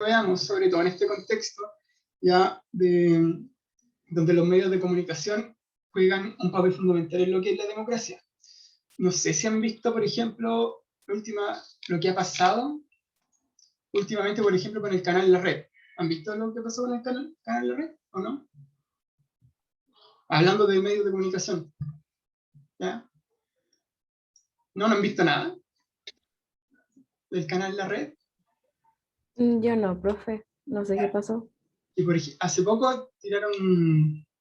veamos, sobre todo en este contexto, ya donde los medios de comunicación juegan un papel fundamental en lo que es la democracia. No sé si han visto, por ejemplo, lo que ha pasado últimamente, por ejemplo, con el canal La Red. ¿Han visto lo que pasó con el canal La Red o no? Hablando de medios de comunicación. ¿Ya? ¿No han visto nada del canal La Red? Yo no, profe, no sé qué pasó. Y hace poco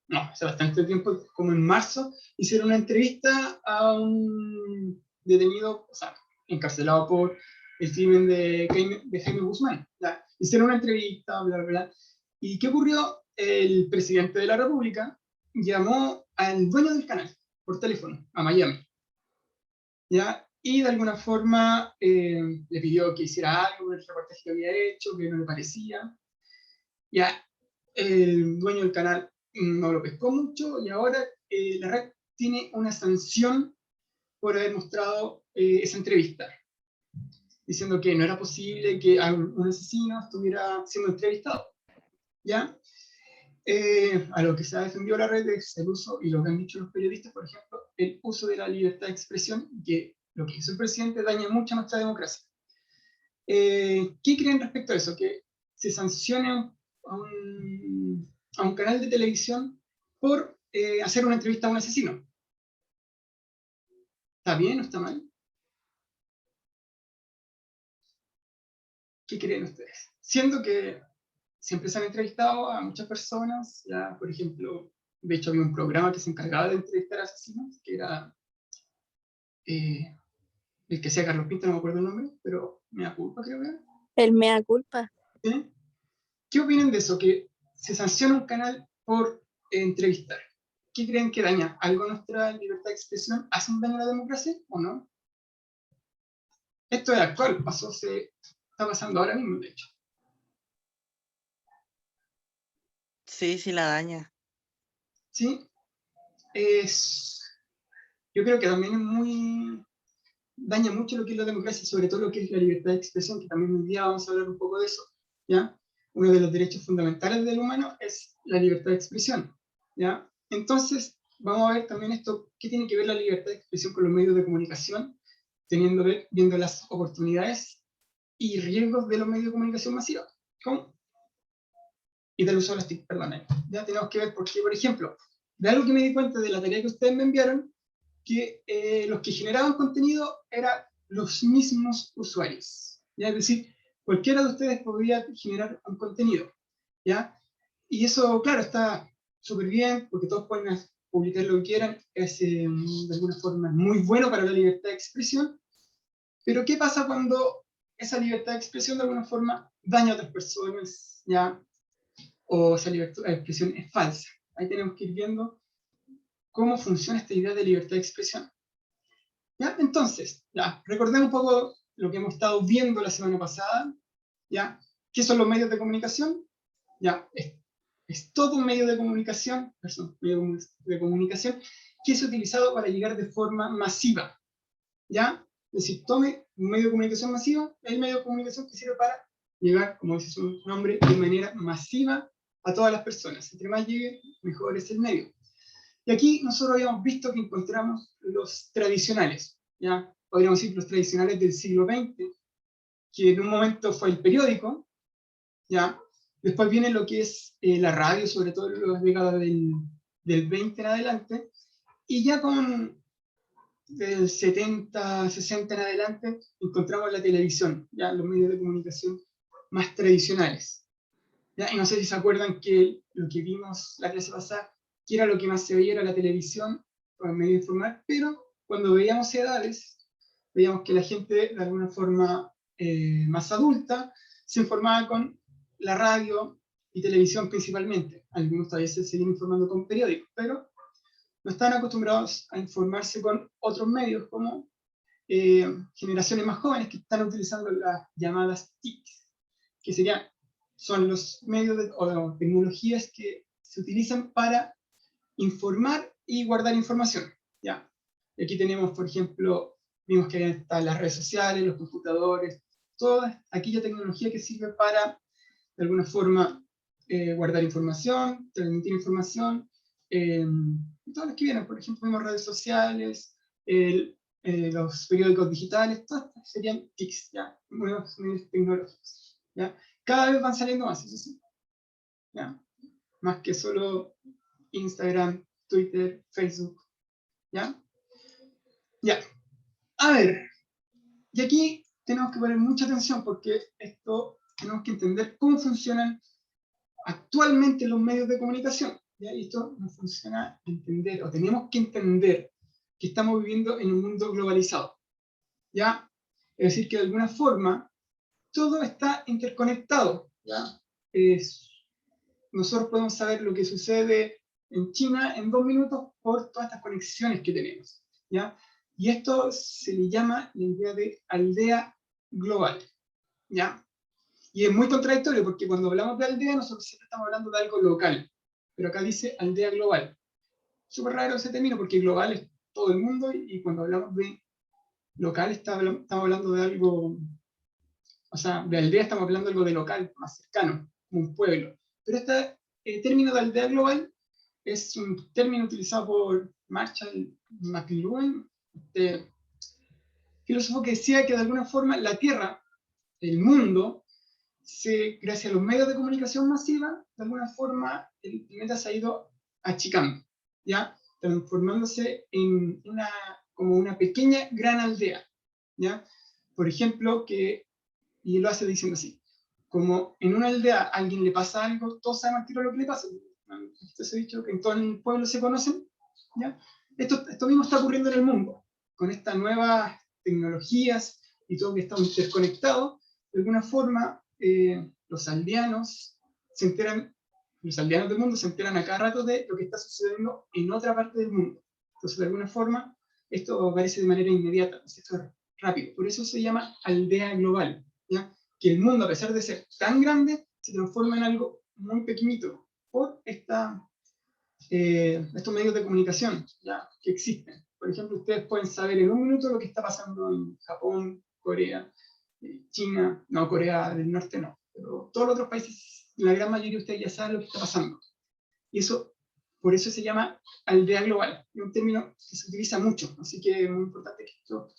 no, hace bastante tiempo, como en marzo, hicieron una entrevista a un detenido, o sea, encarcelado por el crimen de Jaime Guzmán. ¿Ya? Hicieron una entrevista, bla, bla, bla. ¿Y qué ocurrió? El presidente de la República llamó al dueño del canal por teléfono, a Miami. ¿Ya? Y de alguna forma le pidió que hiciera algo con el reportaje que había hecho, que no le parecía. Ya, el dueño del canal no lo pescó mucho y ahora la red tiene una sanción por haber mostrado esa entrevista, diciendo que no era posible que un asesino estuviera siendo entrevistado. ¿Ya? A lo que se ha defendido la red es el uso, y lo que han dicho los periodistas, por ejemplo, el uso de la libertad de expresión, que lo que hizo el presidente daña mucho a nuestra democracia. ¿Qué creen respecto a eso? Que se sancione a un canal de televisión por hacer una entrevista a un asesino. ¿Está bien o está mal? ¿Qué creen ustedes? Siendo que siempre se han entrevistado a muchas personas, ya, por ejemplo, de hecho había un programa que se encargaba de entrevistar a asesinos, que era el que hacía Carlos Pinto, no me acuerdo el nombre, pero me da culpa, creo que era. El mea culpa. ¿Sí? ¿Qué opinan de eso? Que se sanciona un canal por entrevistar. ¿Qué creen que daña? ¿Algo nuestra libertad de expresión? ¿Hace un daño a la democracia o no? Esto es actual, está pasando ahora mismo, de hecho. Sí, sí la daña. Sí, yo creo que también daña mucho lo que es la democracia, sobre todo lo que es la libertad de expresión, que también un día vamos a hablar un poco de eso, ¿ya? Uno de los derechos fundamentales del humano es la libertad de expresión, ¿ya? Entonces, vamos a ver también esto, ¿qué tiene que ver la libertad de expresión con los medios de comunicación, viendo las oportunidades y riesgos de los medios de comunicación masivos? ¿Cómo? Y del uso de las TIC, perdón. Ya tenemos que ver, porque, por ejemplo, de algo que me di cuenta de la tarea que ustedes me enviaron, que los que generaban contenido eran los mismos usuarios. ¿Ya? Es decir, cualquiera de ustedes podría generar un contenido. ¿Ya? Y eso, claro, está súper bien, porque todos pueden publicar lo que quieran, es de alguna forma muy bueno para la libertad de expresión, pero ¿qué pasa cuando esa libertad de expresión de alguna forma daña a otras personas, ¿ya? O esa libertad de expresión es falsa? Ahí tenemos que ir viendo cómo funciona esta idea de libertad de expresión. ¿Ya? Entonces, ya, recordemos un poco lo que hemos estado viendo la semana pasada. ¿Ya? ¿Qué son los medios de comunicación? Ya, es todo un medio de comunicación, que es utilizado para llegar de forma masiva. ¿Ya? Es decir, tome un medio de comunicación masivo, el medio de comunicación que sirve para llegar, como dice su nombre, de manera masiva a todas las personas. Entre más llegue, mejor es el medio. Y aquí nosotros habíamos visto que encontramos los tradicionales, ¿ya? Podríamos decir los tradicionales del siglo XX, que en un momento fue el periódico, ¿ya? Después viene lo que es la radio, sobre todo en las décadas del 20 en adelante, y ya con del 70, 60 en adelante encontramos la televisión, ya los medios de comunicación más tradicionales. ¿Ya? Y no sé si se acuerdan que lo que vimos la clase pasada, que era lo que más se veía era la televisión, por el medio informal, pero cuando veíamos edades, veíamos que la gente de alguna forma más adulta se informaba con la radio y televisión principalmente. Algunos todavía se siguen informando con periódicos, pero no están acostumbrados a informarse con otros medios como generaciones más jóvenes que están utilizando las llamadas TICs, que son los medios o tecnologías que se utilizan para informar y guardar información. ¿Ya? Y aquí tenemos, por ejemplo, vimos que están las redes sociales, los computadores, toda aquella tecnología que sirve para de alguna forma guardar información, transmitir información, todos los que vienen, por ejemplo, mismo redes sociales, los periódicos digitales, todas serían TICs, ¿ya? Nuevos medios tecnológicos, ¿ya? Cada vez van saliendo más, eso sí, ¿ya? Más que solo Instagram, Twitter, Facebook, ¿ya? Ya, a ver, y aquí tenemos que poner mucha atención porque esto tenemos que entender cómo funcionan actualmente los medios de comunicación, ¿ya? Y esto no funciona entender, o tenemos que entender que estamos viviendo en un mundo globalizado, ¿ya? Es decir, que de alguna forma todo está interconectado, ¿ya? Nosotros podemos saber lo que sucede en China en 2 minutos por todas estas conexiones que tenemos, ¿ya? Y esto se le llama la idea de aldea global, ¿ya? Y es muy contradictorio porque cuando hablamos de aldea nosotros siempre estamos hablando de algo local, pero acá dice aldea global. Súper raro ese término porque global es todo el mundo y cuando hablamos de local estamos hablando de algo, o sea, de aldea estamos hablando de algo de local, más cercano, como un pueblo. Pero este término de aldea global es un término utilizado por Marshall McLuhan, este filósofo que decía que de alguna forma la Tierra, el mundo, gracias a los medios de comunicación masiva, de alguna forma el planeta se ha ido achicando, ¿ya? Transformándose en como una pequeña gran aldea, ¿ya? Por ejemplo, y lo hace diciendo así, como en una aldea a alguien le pasa algo, todos saben al tiro lo que le pasa. Esto se ha dicho que en todo el pueblo se conocen, ¿ya? Esto mismo está ocurriendo en el mundo, con estas nuevas tecnologías y todo que está interconectado, de alguna forma los aldeanos del mundo se enteran a cada rato de lo que está sucediendo en otra parte del mundo. Entonces, de alguna forma, esto aparece de manera inmediata, esto es rápido. Por eso se llama aldea global, ¿ya? Que el mundo, a pesar de ser tan grande, se transforma en algo muy pequeñito por estos medios de comunicación, ¿ya? Que existen. Por ejemplo, ustedes pueden saber en un minuto lo que está pasando en Japón, Corea, China, no, Corea del Norte no, pero todos los otros países, la gran mayoría de ustedes ya saben lo que está pasando. Y eso, por eso se llama aldea global, es un término que se utiliza mucho, así que es muy importante que esto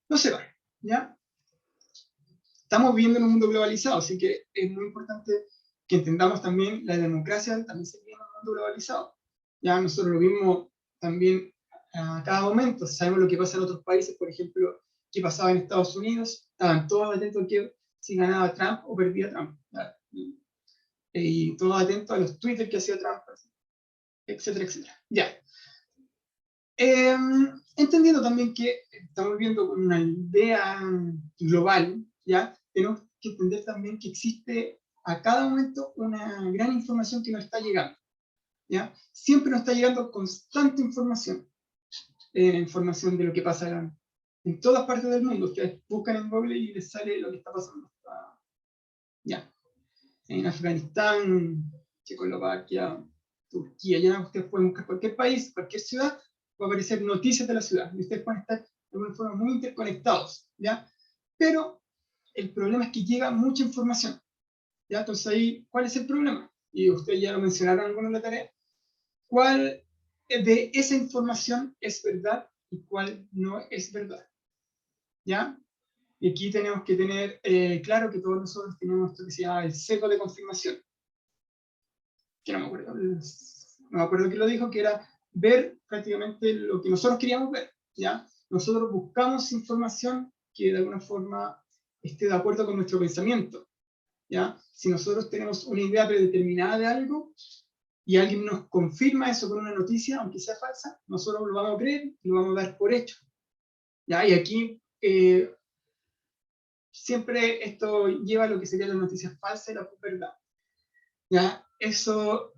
no se vaya, ¿ya? Estamos viviendo en un mundo globalizado, así que es muy importante que entendamos también la democracia, también se vive en un mundo globalizado. Ya nosotros lo vimos también a cada momento, sabemos lo que pasa en otros países, por ejemplo, qué pasaba en Estados Unidos, estaban todos atentos a que si ganaba Trump o perdía Trump, ¿ya? Y todos atentos a los Twitter que hacía Trump, etcétera, etcétera. Ya. Entendiendo también que estamos viviendo con una idea global, ¿ya? Tenemos que entender también que existe a cada momento una gran información que nos está llegando, ¿ya? Siempre nos está llegando constante información, información de lo que pasa en todas partes del mundo. Ustedes buscan en Google y les sale lo que está pasando, ¿ya? En Afganistán, Checoslovaquia, Turquía, ya ustedes pueden buscar cualquier país, cualquier ciudad, va a aparecer noticias de la ciudad, y ustedes pueden estar de alguna forma muy interconectados, ¿ya? Pero el problema es que llega mucha información, ¿ya? Entonces ahí, ¿cuál es el problema? Y ustedes ya lo mencionaron algunos en la tarea, ¿cuál de esa información es verdad y cuál no es verdad? ¿Ya? Y aquí tenemos que tener claro que todos nosotros tenemos esto que se llama el sesgo de confirmación, que no me acuerdo quién lo dijo, que era ver prácticamente lo que nosotros queríamos ver, ¿ya? Nosotros buscamos información que de alguna forma esté de acuerdo con nuestro pensamiento, ¿ya? Si nosotros tenemos una idea predeterminada de algo y alguien nos confirma eso con una noticia, aunque sea falsa, nosotros lo vamos a creer y lo vamos a dar por hecho, ¿ya? Y aquí siempre esto lleva a lo que serían las noticias falsas y la verdad, ¿ya? Eso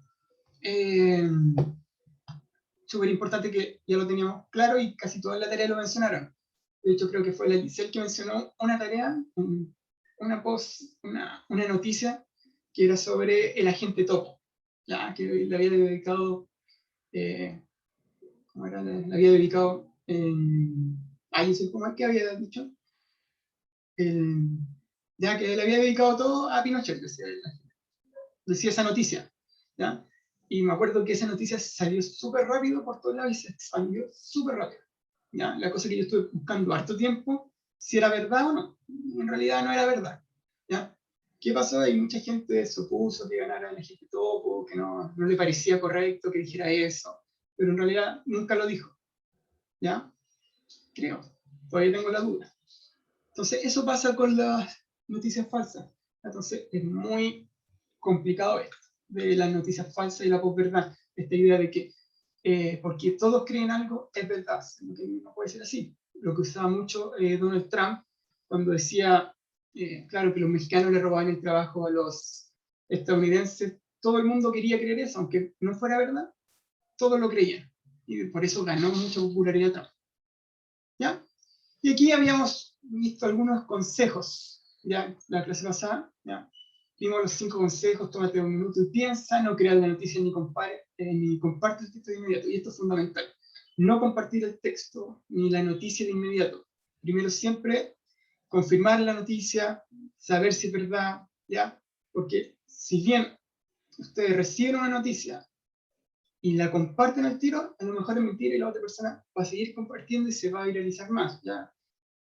súper importante que ya lo teníamos claro y casi toda la tarea lo mencionaron. De hecho, creo que fue la Giselle que mencionó una tarea, una noticia que era sobre el agente Topo, ya que le había dedicado, ¿cómo era? Le había dedicado, ¿cómo es que había dicho? Ya que le había dedicado todo a Pinochet, decía él. decía esa noticia, ¿ya? Y me acuerdo que esa noticia salió súper rápido por todos lados y se expandió súper rápido, ¿ya? La cosa que yo estuve buscando harto tiempo, si era verdad o no. En realidad no era verdad, ¿ya? ¿Qué pasó? Hay mucha gente se opuso que ganara el agente topo, que no le parecía correcto que dijera eso, pero en realidad nunca lo dijo, ¿ya? Creo, todavía tengo la duda. Entonces eso pasa con las noticias falsas. Entonces es muy complicado esto, de las noticias falsas y la posverdad. Esta idea de que porque todos creen algo, es verdad, que no puede ser así. Lo que usaba mucho Donald Trump cuando decía, claro, que los mexicanos le robaban el trabajo a los estadounidenses, todo el mundo quería creer eso, aunque no fuera verdad, todos lo creían. Y por eso ganó mucha popularidad Trump. ¿Ya? Y aquí habíamos visto algunos consejos, ya, la clase pasada, ya. Vimos los 5 consejos: tómate un minuto y piensa, no creas la noticia ni comparte el texto de inmediato. Y esto es fundamental. No compartir el texto ni la noticia de inmediato. Primero siempre confirmar la noticia, saber si es verdad, ¿ya? Porque si bien ustedes reciben una noticia y la comparten al tiro, a lo mejor es mentira y la otra persona va a seguir compartiendo y se va a viralizar más, ¿ya?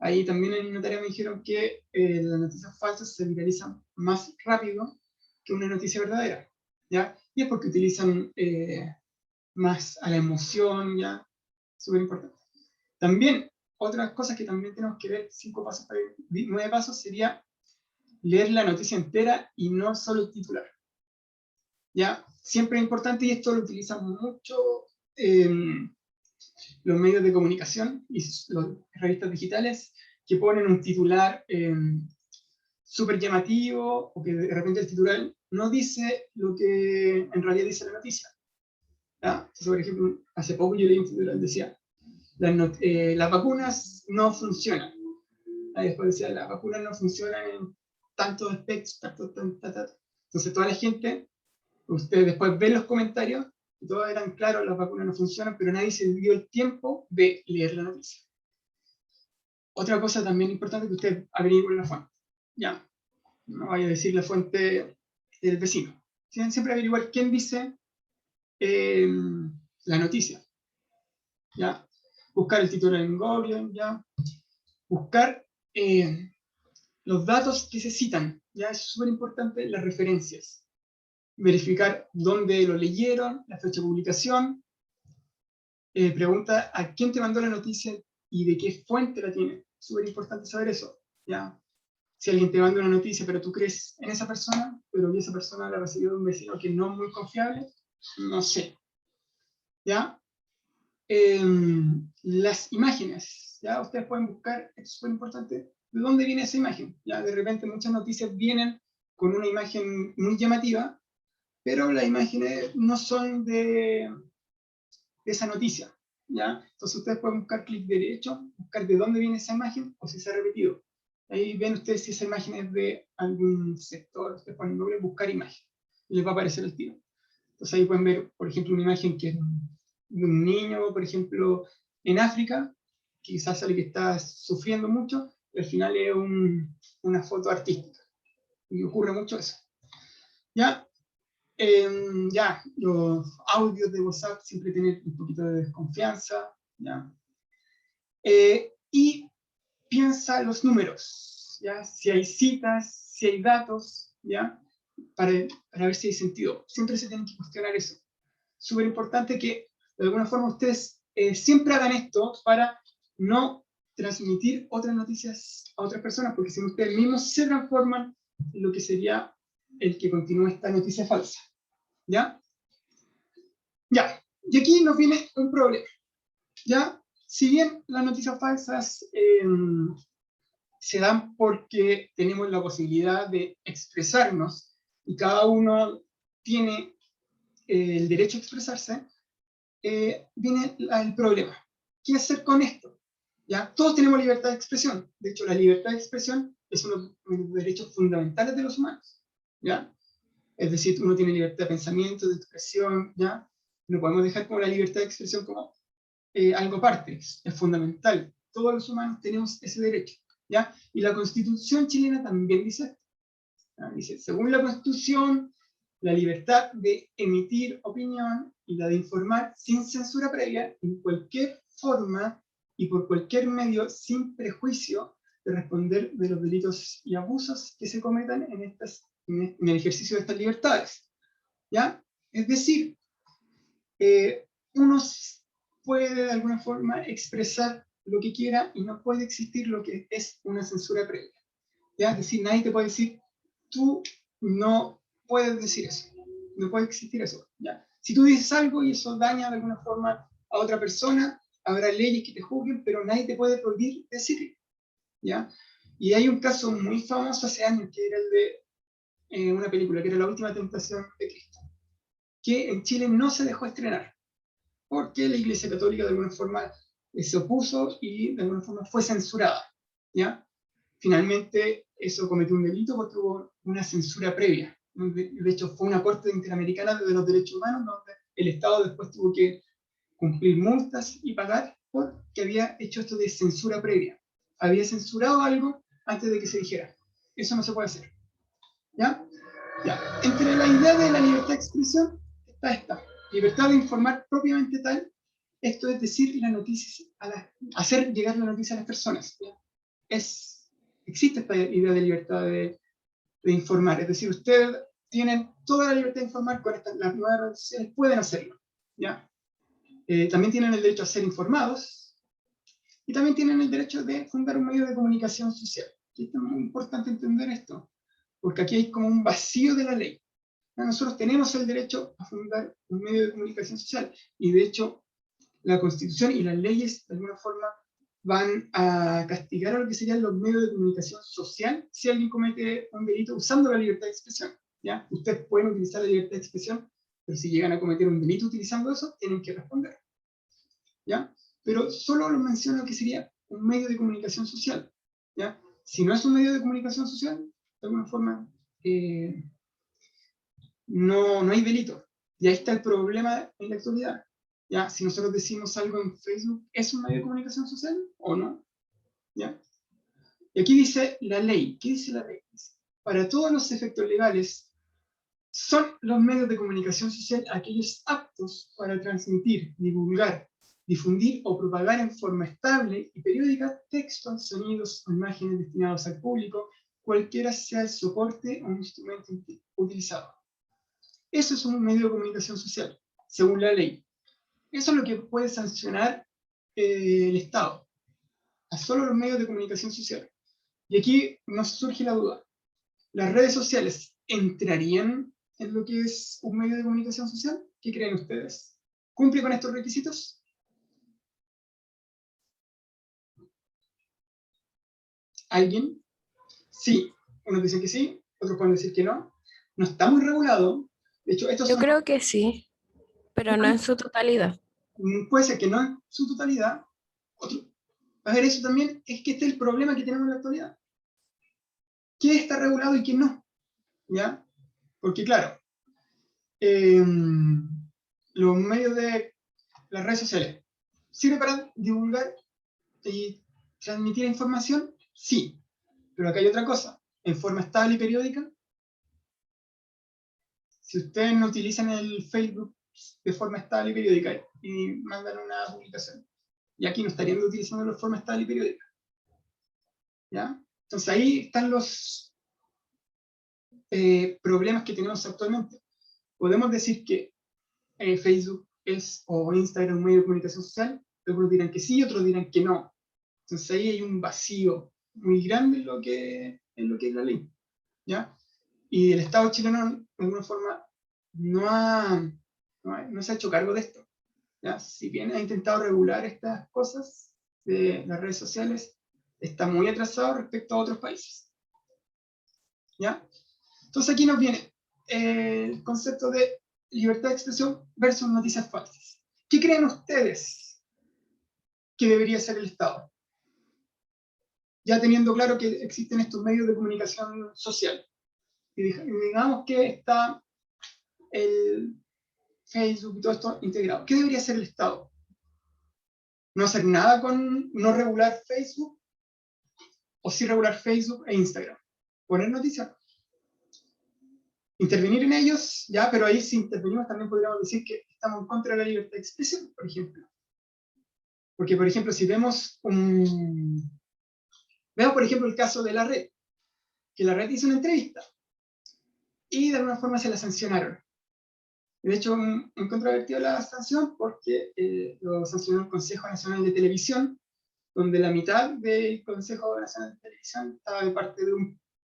Ahí también en una tarea me dijeron que las noticias falsas se viralizan más rápido que una noticia verdadera, ¿ya? Y es porque utilizan más a la emoción, ¿ya? Súper importante. También, otras cosas que también tenemos que ver, 5 pasos para 9 pasos, sería leer la noticia entera y no solo el titular, ¿ya? Siempre es importante, y esto lo utilizan mucho los medios de comunicación y las revistas digitales, que ponen un titular súper llamativo, o que de repente el titular no dice lo que en realidad dice la noticia, ¿ya? Entonces, por ejemplo, hace poco yo leí un titular que decía, las vacunas no funcionan. Ahí después decía, las vacunas no funcionan en tantos aspectos, entonces toda la gente, ustedes después ven los comentarios, y todos eran claros, las vacunas no funcionan, pero nadie se dio el tiempo de leer la noticia. Otra cosa también importante, que usted averigüe la fuente, ¿ya? No vaya a decir la fuente del vecino. Siempre averiguar quién dice la noticia, ¿ya? Buscar el titular en Google, ¿ya? Buscar los datos que se citan, ¿ya? Es súper importante las referencias. Verificar dónde lo leyeron, la fecha de publicación. Pregunta a quién te mandó la noticia y de qué fuente la tiene. Súper importante saber eso, ¿ya? Si alguien te manda una noticia, pero tú crees en esa persona, pero esa persona la recibió de un vecino que no es muy confiable, no sé, ¿ya? Las imágenes, ¿ya? Ustedes pueden buscar, es súper importante, de dónde viene esa imagen, ¿ya? De repente muchas noticias vienen con una imagen muy llamativa, pero las imágenes no son de esa noticia, ¿ya? Entonces ustedes pueden buscar clic derecho, buscar de dónde viene esa imagen o si se ha repetido. Ahí ven ustedes si esa imagen es de algún sector. Ustedes ponen Google, buscar imagen, y les va a aparecer el tiro. Entonces ahí pueden ver, por ejemplo, una imagen que es de un niño, por ejemplo, en África, quizás alguien que está sufriendo mucho, y al final es una foto artística. Y ocurre mucho eso. ¿Ya? Ya, los audios de WhatsApp siempre tienen un poquito de desconfianza, ¿ya? Y piensa los números, ¿ya? Si hay citas, si hay datos, ¿ya? Para ver si hay sentido. Siempre se tienen que cuestionar eso. Súper importante que de alguna forma ustedes siempre hagan esto para no transmitir otras noticias a otras personas, porque si ustedes mismos se transforman en lo que sería el que continúe esta noticia falsa. ¿Ya? Ya. Y aquí nos viene un problema. ¿Ya? Si bien las noticias falsas se dan porque tenemos la posibilidad de expresarnos y cada uno tiene el derecho a expresarse, viene el problema. ¿Qué hacer con esto? ¿Ya? Todos tenemos libertad de expresión. De hecho, la libertad de expresión es uno de los derechos fundamentales de los humanos. ¿Ya? Es decir, uno tiene libertad de pensamiento, de expresión, ¿ya? No podemos dejar como la libertad de expresión como algo aparte, es fundamental. Todos los humanos tenemos ese derecho, ¿ya? Y la Constitución chilena también dice, ¿ya? Dice, según la Constitución, la libertad de emitir opinión y la de informar sin censura previa, en cualquier forma y por cualquier medio, sin prejuicio de responder de los delitos y abusos que se cometan en el ejercicio de estas libertades. ¿Ya? Es decir, uno puede de alguna forma expresar lo que quiera y no puede existir lo que es una censura previa. ¿Ya? Es decir, nadie te puede decir, tú no puedes decir eso, no puede existir eso. ¿Ya? Si tú dices algo y eso daña de alguna forma a otra persona, habrá leyes que te juzguen, pero nadie te puede prohibir decirlo. ¿Ya? Y hay un caso muy famoso hace años, que era el de una película, que era La Última Tentación de Cristo, que en Chile no se dejó estrenar, porque la Iglesia Católica de alguna forma se opuso y de alguna forma fue censurada. ¿Ya? Finalmente eso cometió un delito porque hubo una censura previa. De hecho, fue una Corte Interamericana de los Derechos Humanos donde el Estado después tuvo que cumplir multas y pagar porque había hecho esto de censura previa. Había censurado algo antes de que se dijera. Eso no se puede hacer. ¿Ya? Ya. Entre la idea de la libertad de expresión está esta. Libertad de informar propiamente tal. Esto es decir, la noticia, hacer llegar la noticia a las personas. ¿Ya? Existe esta idea de libertad de informar. Es decir, ustedes tienen toda la libertad de informar con las nuevas redes sociales, pueden hacerlo. ¿Ya? También tienen el derecho a ser informados y también tienen el derecho de fundar un medio de comunicación social. Y es muy importante entender esto, porque aquí hay como un vacío de la ley. Nosotros tenemos el derecho a fundar un medio de comunicación social y de hecho la Constitución y las leyes de alguna forma van a castigar a lo que serían los medios de comunicación social si alguien comete un delito usando la libertad de expresión. ¿Ya? Ustedes pueden utilizar la libertad de expresión, pero si llegan a cometer un delito utilizando eso, tienen que responder. ¿Ya? Pero solo lo menciono que sería un medio de comunicación social. ¿Ya? Si no es un medio de comunicación social, de alguna forma no hay delito. Y ahí está el problema en la actualidad. ¿Ya? Si nosotros decimos algo en Facebook, ¿es un medio de comunicación social o no? ¿Ya? Y aquí dice la ley. ¿Qué dice la ley? Para todos los efectos legales, son los medios de comunicación social aquellos aptos para transmitir, divulgar, difundir o propagar en forma estable y periódica textos, sonidos o imágenes destinados al público, cualquiera sea el soporte o instrumento utilizado. Eso es un medio de comunicación social, según la ley. Eso es lo que puede sancionar el Estado, a solo los medios de comunicación social. Y aquí nos surge la duda. ¿Las redes sociales entrarían en lo que es un medio de comunicación social? ¿Qué creen ustedes? ¿Cumple con estos requisitos? ¿Alguien? Sí. Unos dicen que sí, otros pueden decir que no. No está muy regulado. De hecho, estos Yo son... creo que sí, pero no en su totalidad. Puede ser que no en su totalidad. A ver, eso también es que este es el problema que tenemos en la actualidad. ¿Qué está regulado y qué no? ¿Ya? Porque claro, los medios de las redes sociales sirven para divulgar y transmitir información, sí, pero acá hay otra cosa, en forma estable y periódica. Si ustedes no utilizan el Facebook de forma estable y periódica y mandan una publicación, y aquí no estarían utilizando de forma estable y periódica. ¿Ya? Entonces ahí están los problemas que tenemos actualmente. Podemos decir que Facebook o Instagram un medio de comunicación social, algunos dirán que sí, otros dirán que no. Entonces ahí hay un vacío muy grande en lo que es la ley. ¿Ya? Y el Estado chileno, de alguna forma, no se ha hecho cargo de esto. ¿Ya? Si bien ha intentado regular estas cosas de las redes sociales, está muy atrasado respecto a otros países. ¿Ya? Entonces aquí nos viene el concepto de libertad de expresión versus noticias falsas. ¿Qué creen ustedes que debería ser el Estado? Ya teniendo claro que existen estos medios de comunicación social. Y digamos que está el Facebook y todo esto integrado. ¿Qué debería hacer el Estado? ¿No hacer nada con no regular Facebook? ¿O sí regular Facebook e Instagram? ¿Poner noticias? intervenir en ellos, ya, pero ahí si intervenimos también podríamos decir que estamos en contra de la libertad de expresión, por ejemplo. Porque, por ejemplo, si vemos vemos, por ejemplo, el caso de la red, que la red hizo una entrevista y de alguna forma se la sancionaron. De hecho, un controvertido la sanción porque lo sancionó el Consejo Nacional de Televisión, donde la mitad del Consejo Nacional de Televisión estaba de parte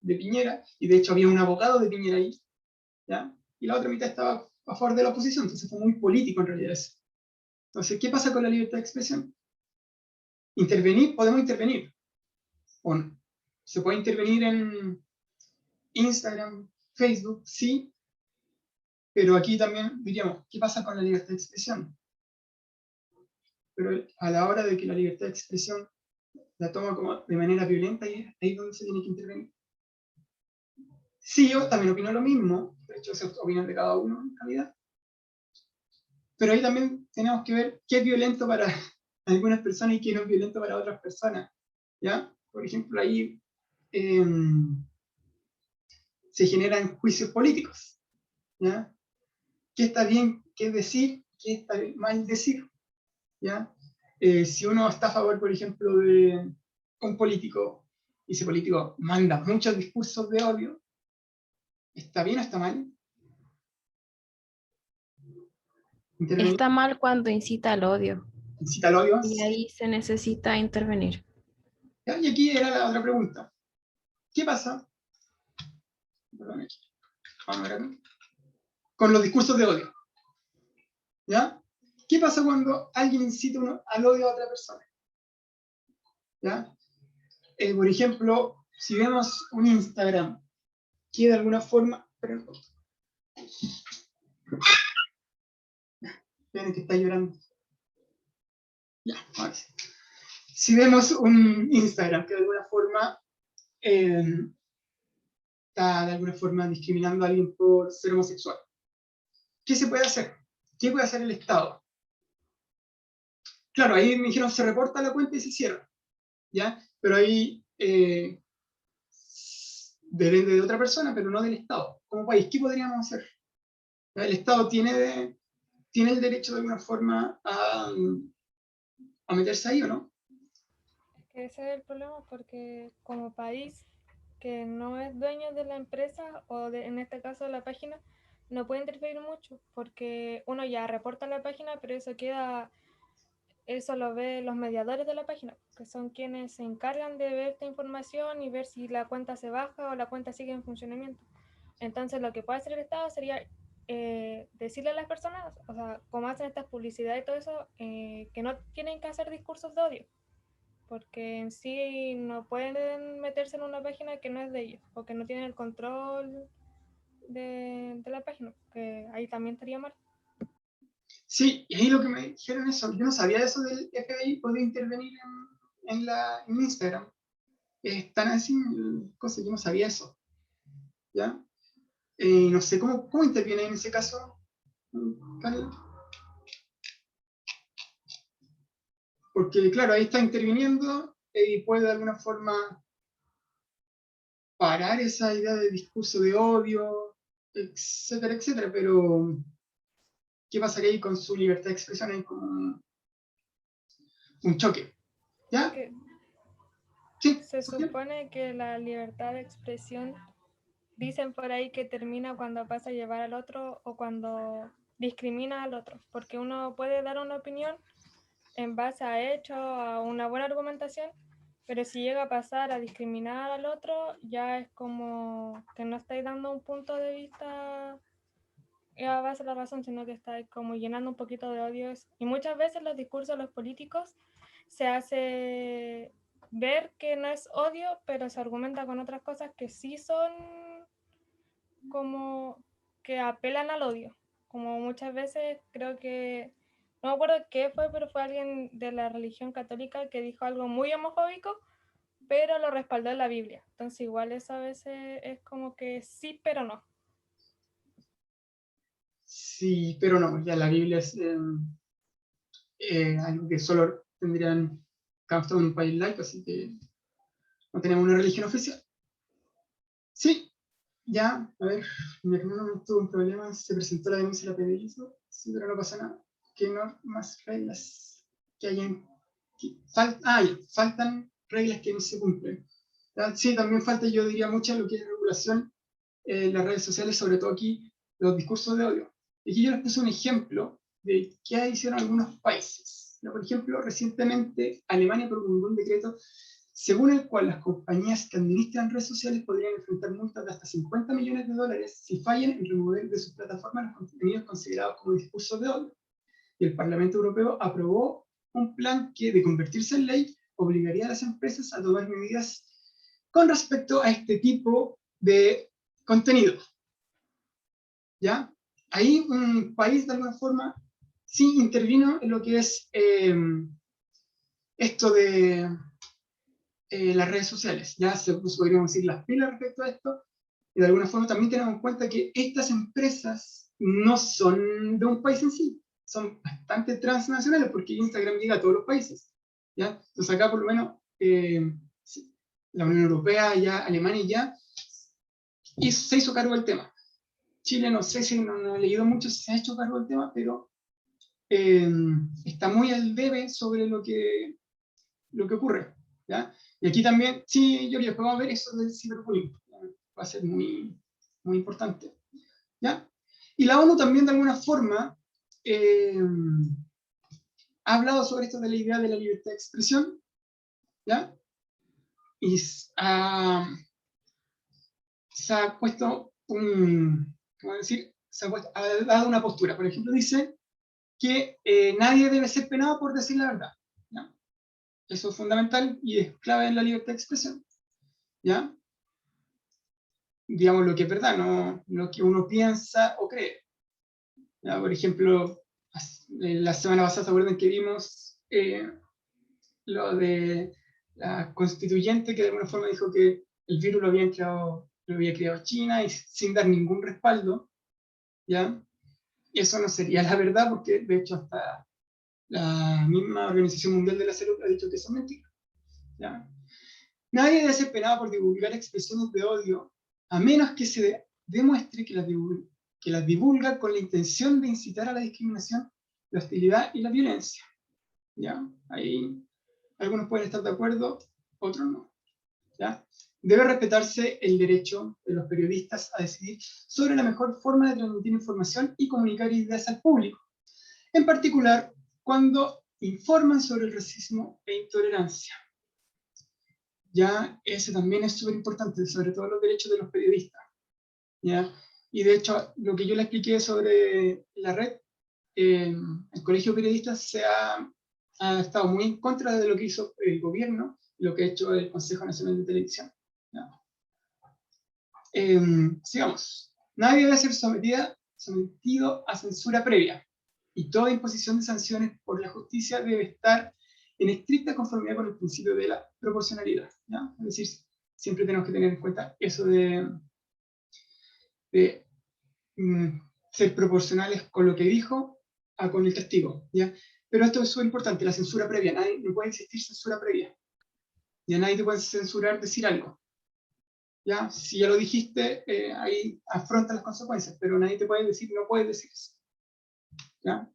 de Piñera, y de hecho había un abogado de Piñera ahí, ¿ya? Y la otra mitad estaba a favor de la oposición, entonces fue muy político en realidad eso. Entonces, ¿qué pasa con la libertad de expresión? Intervenir, podemos intervenir, o no. Se puede intervenir en Instagram, Facebook, sí, pero aquí también diríamos, ¿qué pasa con la libertad de expresión? Pero a la hora de que la libertad de expresión la toma como de manera violenta, ahí es donde se tiene que intervenir. Sí, yo también opino lo mismo, de hecho, se opinan de cada uno en realidad. Pero ahí también tenemos que ver qué es violento para algunas personas y qué no es violento para otras personas, ¿ya? Por ejemplo, ahí se generan juicios políticos, ¿ya? ¿Qué está bien qué decir? ¿Qué está mal decir? ¿Ya? Si uno está a favor, por ejemplo, de un político, y ese político manda muchos discursos de odio, ¿está bien o está mal? Intervenir, Está mal cuando incita al odio incita al odio. y ahí se necesita intervenir. ¿Ya? Y aquí era la otra pregunta. ¿Qué pasa? Perdón, aquí. Vamos a ver acá. Con los discursos de odio. ¿Ya? ¿Qué pasa cuando alguien incita al odio a otra persona? ¿Ya? Por ejemplo, si vemos un Instagram que de alguna forma... Perdón, ven que está llorando. Ya, ahora sí. Si vemos un Instagram que de alguna forma está de alguna forma discriminando a alguien por ser homosexual, ¿qué se puede hacer? ¿Qué puede hacer el Estado? Claro, ahí me dijeron, se reporta la cuenta y se cierra, ¿ya? Pero ahí depende de otra persona, pero no del Estado. Como país, ¿qué podríamos hacer? El Estado tiene el derecho de alguna forma a meterse ahí, ¿o no? Es que ese es el problema porque como país que no es dueño de la empresa o en este caso de la página, no puede interferir mucho porque uno ya reporta la página, pero eso lo ven los mediadores de la página, que son quienes se encargan de ver esta información y ver si la cuenta se baja o la cuenta sigue en funcionamiento. Entonces lo que puede hacer el Estado sería decirle a las personas, o sea, como hacen estas publicidades y todo eso, que no tienen que hacer discursos de odio porque en sí no pueden meterse en una página que no es de ellos, o que no tienen el control de la página, que ahí también estaría mal. Sí, y ahí lo que me dijeron eso, yo no sabía eso del FBI, podía intervenir en Instagram. Están así, cosas, yo no sabía eso, ¿ya? No sé, ¿cómo interviene en ese caso, Carla? Porque, claro, ahí está interviniendo y puede de alguna forma parar esa idea de discurso de odio, etcétera, etcétera, pero ¿qué pasaría ahí con su libertad de expresión? Hay como un choque, Es ¿ya? que Sí, se Sofía. supone que la libertad de expresión, dicen por ahí que termina cuando pasa a llevar al otro o cuando discrimina al otro, porque uno puede dar una opinión en base a hechos, a una buena argumentación, pero si llega a pasar a discriminar al otro, ya es como que no estáis dando un punto de vista a base de la razón, sino que estáis como llenando un poquito de odios. Y muchas veces los discursos de los políticos se hace ver que no es odio, pero se argumenta con otras cosas que sí son como que apelan al odio. Como muchas veces creo que, no me acuerdo qué fue, pero fue alguien de la religión católica que dijo algo muy homofóbico, pero lo respaldó en la Biblia. Entonces igual eso a veces es como que sí, pero no. Sí, pero no, ya la Biblia es algo que solo tendrían cada estado en un país laico, así que no tenemos una religión oficial. Sí, Ya, a ver, mi hermano tuvo un problema, se presentó la denuncia y la PDI, sí, pero no pasa nada. ¿Qué normas, reglas que hay en... faltan reglas que no se cumplen. ¿Ya? Sí, también falta, yo diría, mucha lo que es regulación en las redes sociales, sobre todo aquí, los discursos de odio. Y aquí yo les puse un ejemplo de qué hicieron algunos países. ¿Ya? Por ejemplo, recientemente Alemania promulgó un decreto según el cual las compañías que administran redes sociales podrían enfrentar multas de hasta 50 millones de dólares si fallan en remover de sus plataformas los contenidos considerados como discursos de odio. Y el Parlamento Europeo aprobó un plan que, de convertirse en ley, obligaría a las empresas a tomar medidas con respecto a este tipo de contenido. ¿Ya? Ahí un país, de alguna forma, sí intervino en lo que es esto de las redes sociales. Ya se podríamos decir las pilas respecto a esto, y de alguna forma también tenemos en cuenta que estas empresas no son de un país en sí, son bastante transnacionales, porque Instagram llega a todos los países. ¿Ya? Entonces acá por lo menos la Unión Europea, ya Alemania ya, y se hizo cargo del tema. Chile no sé si no he leído mucho si se ha hecho cargo del tema, pero está muy al debe sobre lo que ocurre. ¿Ya? Y aquí también, sí, yo vamos a ver eso del ciberbullying. Va a ser muy, muy importante. ¿Ya? Y la ONU también de alguna forma ha hablado sobre esto de la idea de la libertad de expresión. ¿Ya? Y se ha puesto ¿cómo decir? Ha dado una postura. Por ejemplo, dice que nadie debe ser penado por decir la verdad. ¿Ya? Eso es fundamental y es clave en la libertad de expresión. ¿Ya? Digamos lo que es verdad, no lo que uno piensa o cree. ¿Ya? Por ejemplo, la semana pasada, ¿se acuerdan que vimos lo de la constituyente que de alguna forma dijo que el virus lo había creado China y sin dar ningún respaldo? ¿Ya? Eso no sería la verdad, porque de hecho hasta la misma Organización Mundial de la Salud ha dicho que eso es mentira. ¿Ya? Nadie debe ser penado por divulgar expresiones de odio, a menos que se demuestre que las divulga con la intención de incitar a la discriminación, la hostilidad y la violencia. ¿Ya? Ahí algunos pueden estar de acuerdo, otros no. ¿Ya? Debe respetarse el derecho de los periodistas a decidir sobre la mejor forma de transmitir información y comunicar ideas al público, en particular cuando informan sobre el racismo e intolerancia. Ya ese también es súper importante, sobre todo los derechos de los periodistas. ¿Ya? Y de hecho, lo que yo le expliqué sobre la red, el Colegio de Periodistas ha estado muy en contra de lo que hizo el gobierno, lo que ha hecho el Consejo Nacional de Televisión. ¿Ya? Sigamos. Nadie debe ser sometido a censura previa, y toda imposición de sanciones por la justicia debe estar en estricta conformidad con el principio de la proporcionalidad. ¿Ya? Es decir, siempre tenemos que tener en cuenta eso de ser proporcionales con lo que dijo a con el castigo. ¿Ya? Pero esto es súper importante, la censura previa. No puede existir censura previa. Ya nadie te puede censurar decir algo. ¿Ya? Si ya lo dijiste, ahí afronta las consecuencias, pero nadie te puede decir, no puedes decir eso. ¿Ya?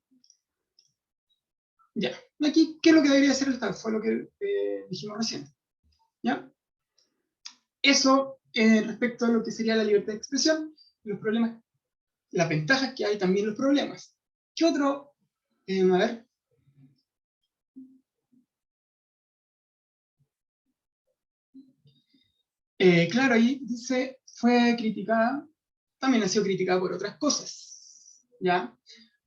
Ya. Aquí, ¿qué es lo que debería hacer el Estado? Fue lo que dijimos recién. ¿Ya? Eso respecto a lo que sería la libertad de expresión, los problemas, las ventajas que hay, también los problemas. ¿Qué otro? A ver. Claro, ahí dice, fue criticada, también ha sido criticada por otras cosas. ¿Ya?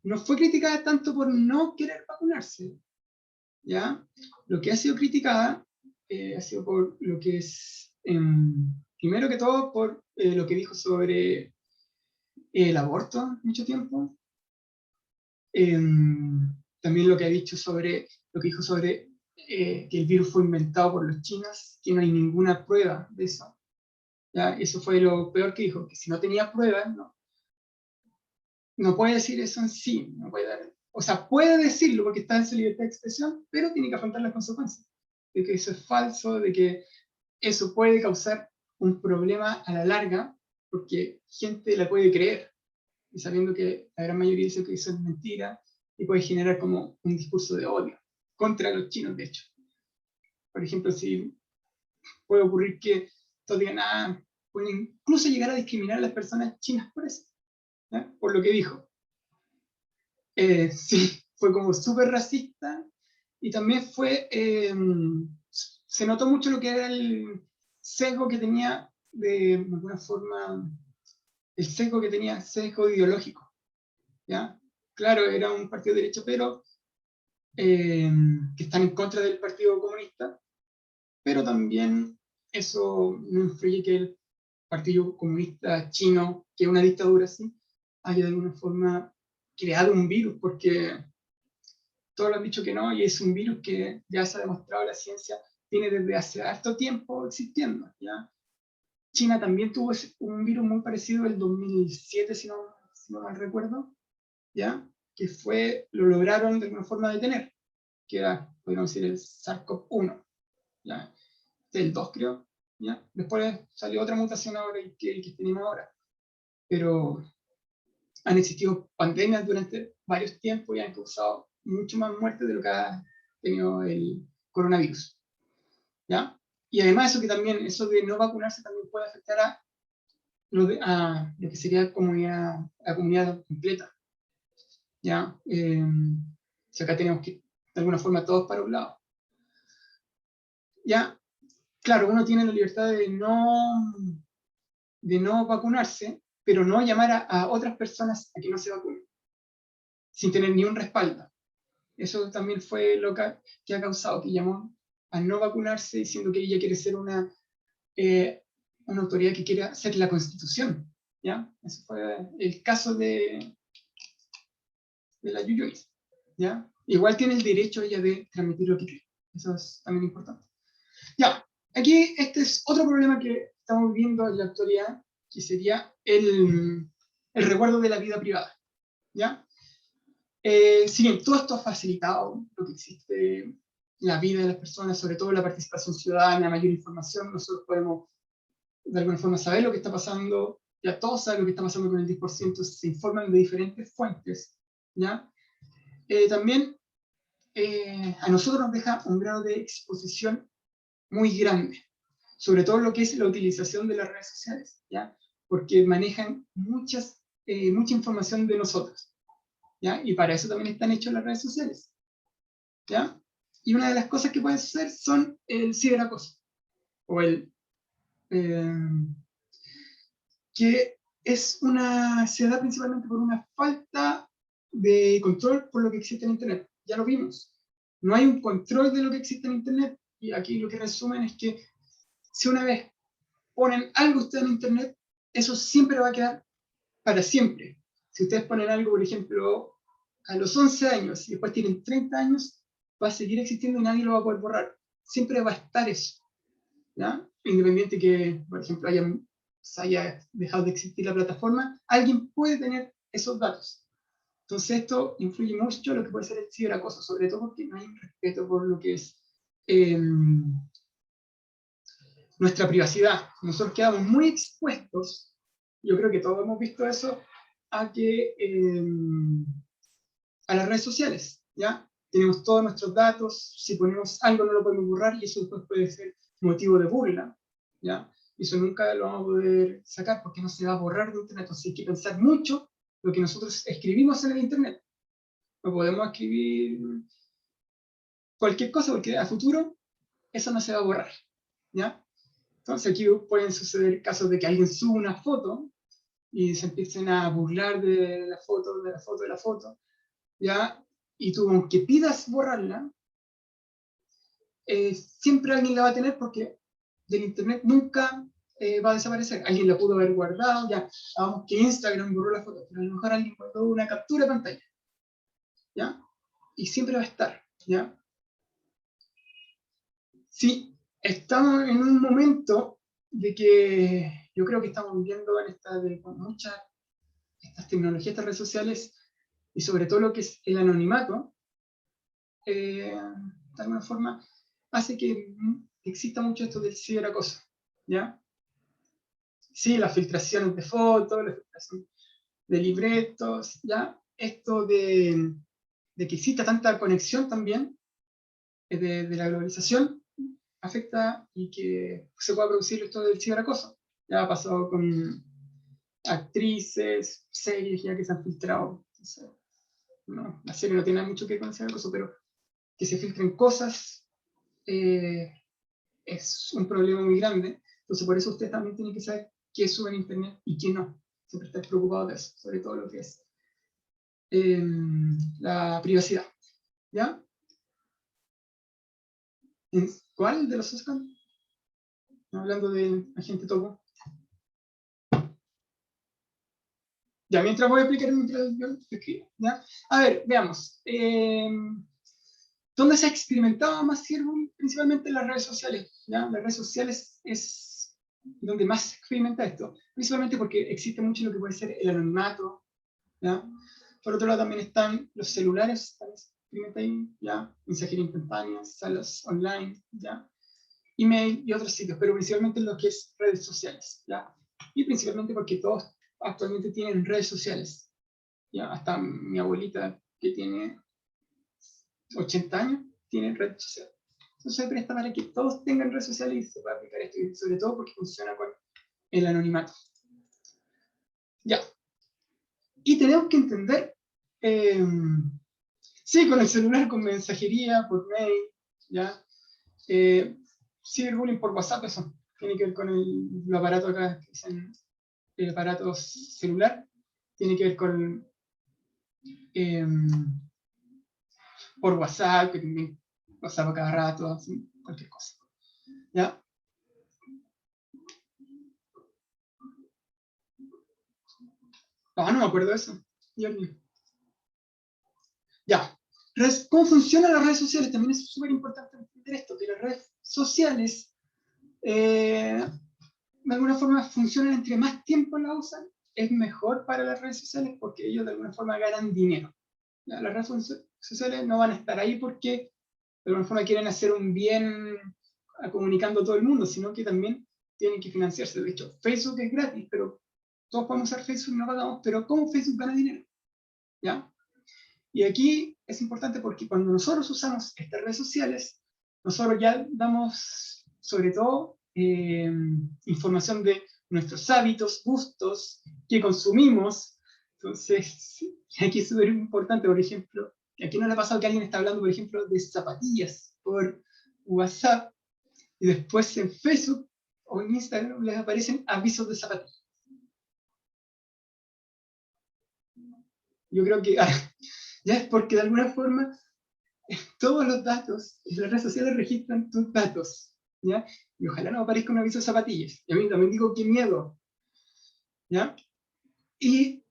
No fue criticada tanto por no querer vacunarse. ¿Ya? Lo que ha sido criticada ha sido por lo que es, primero que todo, por lo que dijo sobre el aborto mucho tiempo. También lo que ha dicho sobre, lo que dijo sobre que el virus fue inventado por los chinos, que no hay ninguna prueba de eso. ¿Ya? Eso fue lo peor que dijo, que si no tenía pruebas, no puede decir eso en sí, no puede dar, o sea, puede decirlo porque está en su libertad de expresión, pero tiene que afrontar las consecuencias, de que eso es falso, de que eso puede causar un problema a la larga, porque gente la puede creer, y sabiendo que la gran mayoría dice que eso es mentira, y puede generar como un discurso de odio contra los chinos, de hecho. Por ejemplo, si puede ocurrir que todos digan, pueden incluso llegar a discriminar a las personas chinas por eso, ¿ya? Por lo que dijo. Sí, fue como súper racista, y también fue, se notó mucho lo que era el sesgo que tenía, de alguna forma, el sesgo que tenía, sesgo ideológico, ¿ya? Claro, era un partido de derecha, pero que están en contra del Partido Comunista, pero también eso no influye que el Partido Comunista Chino, que es una dictadura así, haya de alguna forma creado un virus, porque todos lo han dicho que no, y es un virus que ya se ha demostrado, la ciencia tiene desde hace harto tiempo existiendo, ¿ya? China también tuvo un virus muy parecido el 2007, si no mal recuerdo, ¿ya? Que lo lograron de alguna forma detener, que era, podríamos decir, el SARS-CoV-1, ¿ya? Del 2 creo, ¿ya? Después salió otra mutación ahora, que el que tenemos ahora, pero han existido pandemias durante varios tiempos y han causado mucho más muerte de lo que ha tenido el coronavirus, ¿ya? Y además eso que también, eso de no vacunarse también puede afectar a lo que sería la comunidad completa, ¿ya? Si acá tenemos que, de alguna forma, todos para un lado. Ya, claro, uno tiene la libertad de no vacunarse, pero no llamar a otras personas a que no se vacunen, sin tener ni un respaldo. Eso también fue lo que ha causado, que llamó a no vacunarse diciendo que ella quiere ser una autoridad que quiere hacer la Constitución, ¿ya? Ese fue el caso de la Yuyunis, ¿ya? Igual tiene el derecho ella de transmitir lo que quiere. Eso es también importante. Ya, aquí este es otro problema que estamos viendo en la actualidad, que sería el resguardo de la vida privada, ¿ya? Si bien todo esto ha facilitado lo que existe, la vida de las personas, sobre todo la participación ciudadana, mayor información, nosotros podemos de alguna forma saber lo que está pasando, ya todos saben lo que está pasando con el 10%, se informan de diferentes fuentes, ¿ya? También a nosotros nos deja un grado de exposición muy grande, sobre todo lo que es la utilización de las redes sociales, ¿ya? Porque manejan mucha información de nosotros, ¿ya? Y para eso también están hechas las redes sociales, ¿ya? Y una de las cosas que pueden suceder son el ciberacoso, o que se da principalmente por una falta de control por lo que existe en Internet. Ya lo vimos. No hay un control de lo que existe en Internet, y aquí lo que resumen es que si una vez ponen algo usted en Internet, eso siempre va a quedar para siempre. Si ustedes ponen algo, por ejemplo, a los 11 años y después tienen 30 años, va a seguir existiendo y nadie lo va a poder borrar. Siempre va a estar eso, ¿ya? Independiente que, por ejemplo, se haya dejado de existir la plataforma, alguien puede tener esos datos. Entonces esto influye mucho en lo que puede ser el ciberacoso, sobre todo porque no hay un respeto por lo que es nuestra privacidad. Nosotros quedamos muy expuestos, yo creo que todos hemos visto eso, a las redes sociales, ¿ya? Tenemos todos nuestros datos, si ponemos algo no lo podemos borrar y eso después puede ser motivo de burla, ¿ya? Y eso nunca lo vamos a poder sacar porque no se va a borrar de Internet. Entonces hay que pensar mucho lo que nosotros escribimos en el Internet. No podemos escribir cualquier cosa porque a futuro eso no se va a borrar, ¿ya? Entonces aquí pueden suceder casos de que alguien sube una foto y se empiecen a burlar de la foto, de la foto, de la foto, ¿ya? Y tú, aunque pidas borrarla, siempre alguien la va a tener porque del Internet nunca va a desaparecer. Alguien la pudo haber guardado, ya, vamos que Instagram borró la foto, pero a lo mejor alguien guardó una captura de pantalla, ¿ya? Y siempre va a estar, ¿ya? Sí, estamos en un momento de que yo creo que estamos viviendo con muchas estas tecnologías, estas redes sociales, y sobre todo lo que es el anonimato, de alguna forma hace que exista mucho esto del ciberacoso, ¿ya? Sí, las filtraciones de fotos, la filtración de libretos, ¿ya? Esto de que exista tanta conexión también de la globalización afecta y que se pueda producir esto del ciberacoso. Ya ha pasado con actrices, series ya que se han filtrado. Entonces, no, la serie no tiene mucho que ver con el ciberacoso, pero que se filtren cosas es un problema muy grande. Entonces por eso usted también tiene que saber qué sube en internet y qué no. Siempre estar preocupado de eso, sobre todo lo que es la privacidad. ¿Ya? ¿Cuál de los Oscar? Hablando de Agente Topo. Ya, mientras voy a explicar, mientras yo escribo, ¿ya? A ver, veamos. ¿Dónde se ha experimentado más Cyberbullying? Principalmente en las redes sociales, ¿ya? Las redes sociales es donde más se experimenta esto, principalmente porque existe mucho lo que puede ser el anonimato, ¿ya? Por otro lado también están los celulares, también se experimenta ahí, ¿ya? Mensajería instantánea, salas online, ¿ya? Email y otros sitios, pero principalmente en lo que es redes sociales, ¿ya? Y principalmente porque todos actualmente tienen redes sociales, ¿ya? Hasta mi abuelita, que tiene 80 años, tiene redes sociales. Entonces se presta para que todos tengan redes sociales y se pueda aplicar esto, y sobre todo porque funciona con el anonimato. Ya. Y tenemos que entender, sí, con el celular, con mensajería, por mail, ¿ya? Ciberbullying por WhatsApp, eso tiene que ver con el aparato acá, que dicen el aparato celular, tiene que ver con por WhatsApp, que también WhatsApp a cada rato, así, cualquier cosa. ¿Ya? No me acuerdo de eso. Ya. ¿Cómo funcionan las redes sociales? También es súper importante entender esto, que las redes sociales de alguna forma funcionan entre más tiempo las usan, es mejor para las redes sociales porque ellos de alguna forma ganan dinero. ¿Ya? Las redes sociales no van a estar ahí porque de alguna forma quieren hacer un bien comunicando a todo el mundo, sino que también tienen que financiarse. De hecho, Facebook es gratis, pero todos podemos usar Facebook y no pagamos, pero ¿cómo Facebook gana dinero? ¿Ya? Y aquí es importante porque cuando nosotros usamos estas redes sociales, nosotros ya damos sobre todo información de nuestros hábitos, gustos, qué consumimos. Entonces, aquí es súper importante, por ejemplo, aquí no le ha pasado que alguien está hablando, por ejemplo, de zapatillas por WhatsApp y después en Facebook o en Instagram les aparecen avisos de zapatillas. Yo creo que ya es porque de alguna forma todos los datos y las redes sociales registran tus datos, ¿ya? Y ojalá no aparezca un aviso de zapatillas. Y a mí también digo, qué miedo, ¿ya? Y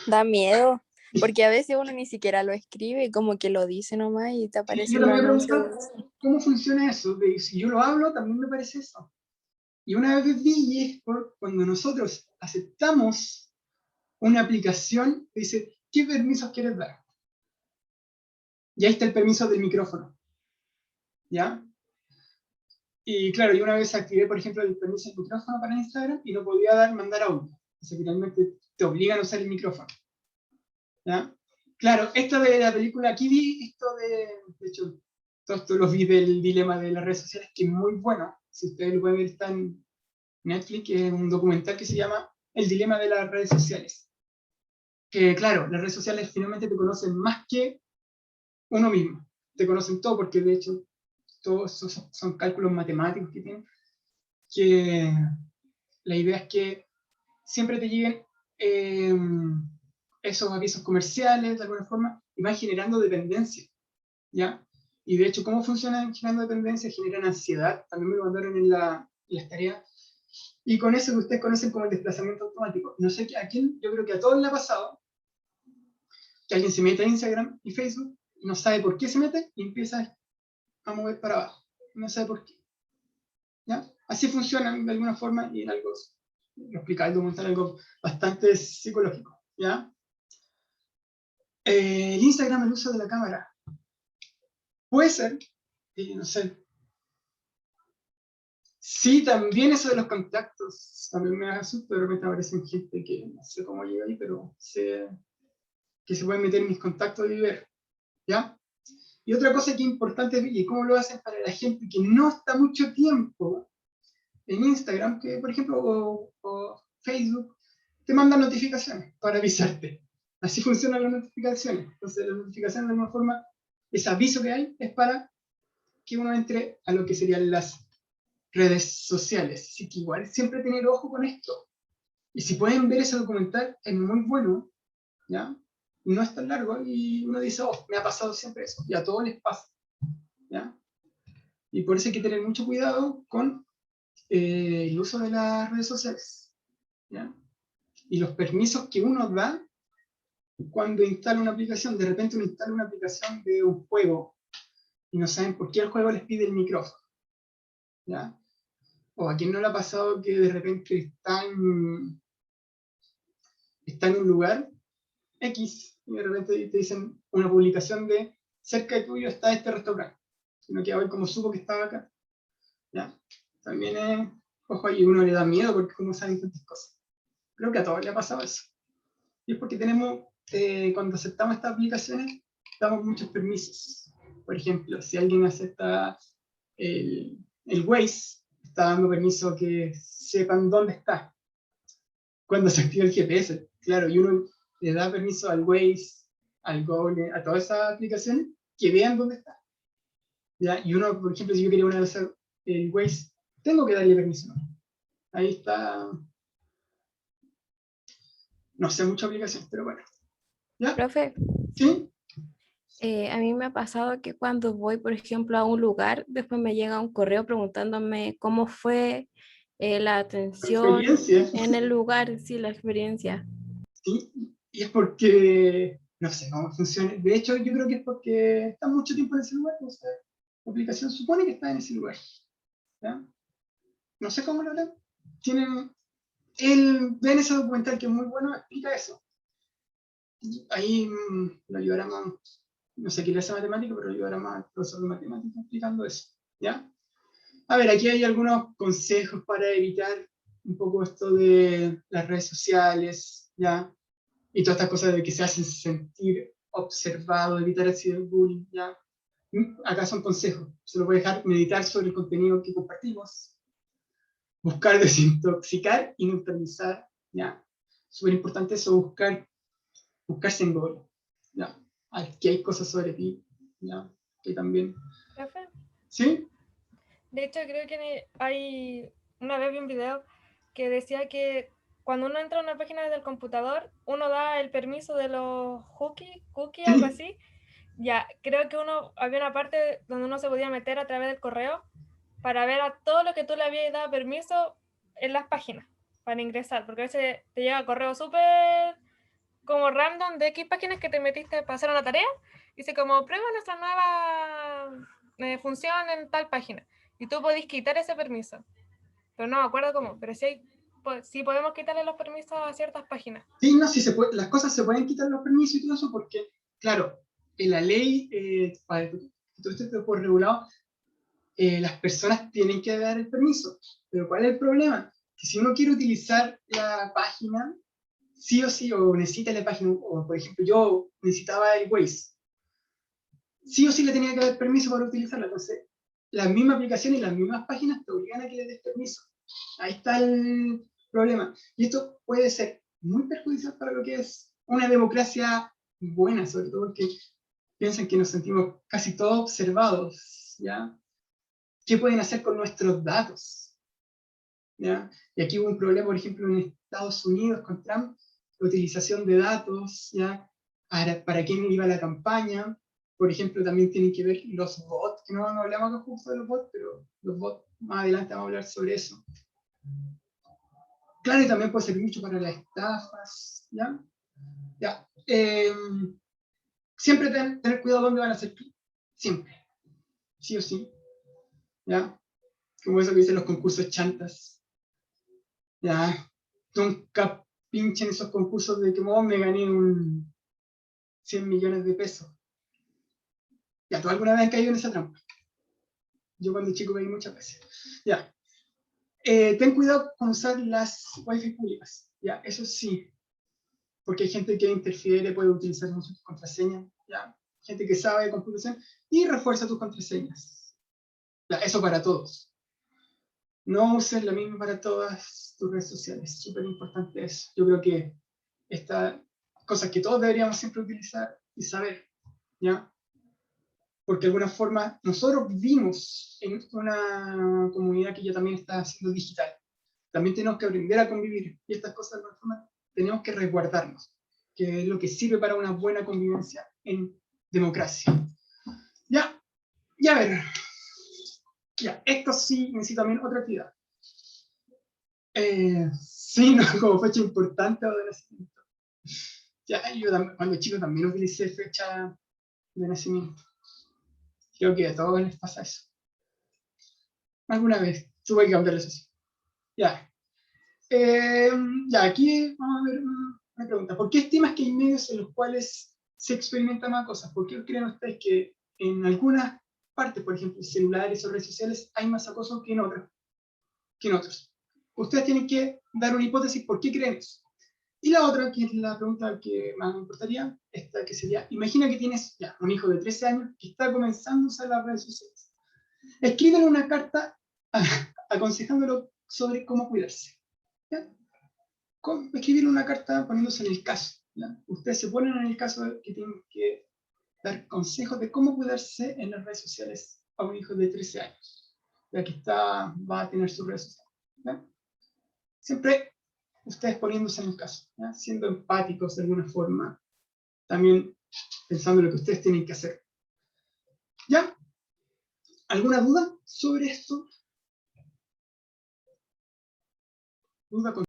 Da miedo, porque a veces uno ni siquiera lo escribe, como que lo dice nomás y te yo aparece también el me he anuncio. preguntado cómo funciona eso, de si yo lo hablo, también me parece eso. Y una vez vi, y es por cuando nosotros aceptamos una aplicación, dice, ¿qué permisos quieres dar? Y ahí está el permiso del micrófono, ¿ya? Y claro, yo una vez activé, por ejemplo, el permiso del micrófono para Instagram y no podía mandar audio. O sea, finalmente te obligan a usar el micrófono, ¿ya? Claro, esto de la película, aquí vi esto de hecho, todo esto lo vi del dilema de las redes sociales, que es muy bueno. Si ustedes lo pueden ver, está en Netflix, que es un documental que se llama El dilema de las redes sociales. Que claro, las redes sociales finalmente te conocen más que uno mismo. Te conocen todo porque de hecho todos esos son cálculos matemáticos que tienen, que la idea es que siempre te lleguen esos avisos comerciales de alguna forma y van generando dependencia, ¿ya? Y de hecho, ¿cómo funcionan generando dependencia? Generan ansiedad, también me lo mandaron en las tareas, y con eso que ustedes conocen como el desplazamiento automático. No sé a quién, yo creo que a todos le ha pasado que alguien se mete a Instagram y Facebook, no sabe por qué se mete y empieza a mover para abajo, no sabe por qué, ¿ya? Así funcionan de alguna forma y en algo, lo explica el documental, algo bastante psicológico, ¿ya? El Instagram, el uso de la cámara. Puede ser, no sé, Sí, también eso de los contactos, también me asusta, de repente aparecen gente que no sé cómo llega ahí, pero sé que se pueden meter en mis contactos y ver, ¿ya? Y otra cosa que es importante, y cómo lo hacen para la gente que no está mucho tiempo en Instagram, que por ejemplo, o Facebook, te mandan notificaciones para avisarte. Así funcionan las notificaciones. Entonces, las notificaciones de alguna forma, ese aviso que hay es para que uno entre a lo que serían las redes sociales. Así que igual siempre tener ojo con esto. Y si pueden ver ese documental, es muy bueno, ¿ya? No es tan largo y uno dice, oh, me ha pasado siempre eso. Y a todos les pasa, ¿ya? Y por eso hay que tener mucho cuidado con el uso de las redes sociales, ¿ya? Y los permisos que uno da cuando instala una aplicación. De repente uno instala una aplicación de un juego y no saben por qué el juego les pide el micrófono, ¿ya? O a quien no le ha pasado que de repente está en un lugar X y de repente te dicen una publicación de cerca de tuyo está este restaurante, sino que a ver cómo supo que estaba acá, ¿ya? También es, ojo, ahí uno le da miedo porque como saben tantas cosas. Creo que a todos le ha pasado eso. Y es porque tenemos, cuando aceptamos estas aplicaciones, damos muchos permisos. Por ejemplo, si alguien acepta el Waze, está dando permiso que sepan dónde está. Cuando se activa el GPS, claro, y uno le da permiso al Waze, al Google, a todas esas aplicaciones, que vean dónde está. ¿Ya? Y uno, por ejemplo, si yo quería una vez hacer el Waze, tengo que darle permiso, ¿no? Ahí está, no sé, mucha aplicación, pero bueno. ¿Ya? Profe, ¿Sí? a mí me ha pasado que cuando voy, por ejemplo, a un lugar, después me llega un correo preguntándome cómo fue la atención Experiencia. en el lugar, sí, la experiencia. ¿Sí? Y es porque, no sé cómo funciona. De hecho, yo creo que es porque está mucho tiempo en ese lugar. O sea, la aplicación supone que está en ese lugar. ¿Ya? No sé cómo lo harán. Tienen, ven ese documental que es muy bueno, explica eso. Ahí lo ayudará más, no sé qué le hace matemático, pero ayudará más el profesor de matemáticas explicando eso. ¿Ya? A ver, aquí hay algunos consejos para evitar un poco esto de las redes sociales, ¿ya? Y todas estas cosas de que se hacen sentir observado, evitar el ciberbullying, ¿ya? Acá son consejos. Se lo voy a dejar meditar sobre el contenido que compartimos, buscar desintoxicar y neutralizar, ¿ya? Súper importante eso, buscarse en Google, ¿ya? Aquí hay cosas sobre ti, ¿ya? Que también, Profe, ¿sí? de hecho creo que hay, una vez vi un video que decía que cuando uno entra a una página desde el computador, uno da el permiso de los cookies, algo Sí, así. Ya, creo que había una parte donde uno se podía meter a través del correo para ver a todo lo que tú le habías dado permiso en las páginas para ingresar, porque a veces te llega correo súper como random de X páginas que te metiste para hacer una tarea, y dice como prueba nuestra nueva función en tal página, y tú podés quitar ese permiso, pero no me acuerdo cómo, pero sí podemos quitarle los permisos a ciertas páginas. sí, no, sí se puede, las cosas se pueden quitar los permisos y todo eso porque, claro, en la ley, para que todo esto esté por regulado, las personas tienen que dar el permiso. Pero ¿cuál es el problema? Que si uno quiere utilizar la página, sí o sí, o necesita la página, o por ejemplo yo necesitaba el Waze, sí o sí le tenía que dar permiso para utilizarla. Entonces, la misma aplicación y las mismas páginas te obligan a que le des permiso. Ahí está el problema. Y esto puede ser muy perjudicial para lo que es una democracia buena, sobre todo porque piensan que nos sentimos casi todos observados, ¿ya? ¿Qué pueden hacer con nuestros datos? ¿Ya? Y aquí hubo un problema, por ejemplo, en Estados Unidos con Trump, la utilización de datos, ¿ya? Para quién iba la campaña. Por ejemplo, también tienen que ver los bots, que no hablamos acá justo de los bots, pero los bots, más adelante vamos a hablar sobre eso. Claro, y también puede servir mucho para las estafas, ¿ya? Ya. Siempre tener cuidado dónde van a hacer clic. Siempre. Sí o sí. ¿Ya? Como eso que dicen los concursos chantas. ¿Ya? Nunca pinchen esos concursos de que oh, me gané 100 millones de pesos. Ya, ¿tú alguna vez has caído en esa trampa? Yo cuando chico caí muchas veces. Ya. ten cuidado con usar las Wi-Fi públicas, ¿ya? Eso sí, porque hay gente que interfiere, puede utilizar mucho tus contraseñas, ¿ya? Gente que sabe de computación y refuerza tus contraseñas. ¿Ya? Eso para todos. No uses la misma para todas tus redes sociales, súper importante eso. Yo creo que esta cosa que todos deberíamos siempre utilizar y saber, ¿ya? Porque de alguna forma nosotros vivimos en una comunidad que ya también está siendo digital. También tenemos que aprender a convivir y estas cosas de alguna forma tenemos que resguardarnos, que es lo que sirve para una buena convivencia en democracia. Ya, ya a ver. Ya, esto sí necesito también otra actividad. Sí, no, como fecha importante o de nacimiento. Ya, yo cuando chico también utilicé fecha de nacimiento. Creo que a todos les pasa eso. Alguna vez tuve que cambiar eso. Ya. Ya, aquí vamos a ver una pregunta. ¿Por qué estimas que hay medios en los cuales se experimentan más cosas? ¿Por qué creen ustedes que en algunas partes, por ejemplo, celulares o redes sociales, hay más acoso que en otras? Que en otros. Ustedes tienen que dar una hipótesis por qué creen eso. Y la otra, que es la pregunta que más me importaría, esta que sería, imagina que tienes ya un hijo de 13 años que está comenzando a usar las redes sociales. Escríbele una carta aconsejándolo sobre cómo cuidarse. ¿Ya? Escribir una carta poniéndose en el caso. ¿Ya? Ustedes se ponen en el caso de que tienen que dar consejos de cómo cuidarse en las redes sociales a un hijo de 13 años, ya que va a tener sus redes sociales. ¿Ya? Siempre ustedes poniéndose en el caso, ¿ya? Siendo empáticos de alguna forma, también pensando en lo que ustedes tienen que hacer. ¿Ya? ¿Alguna duda sobre esto? ¿Duda con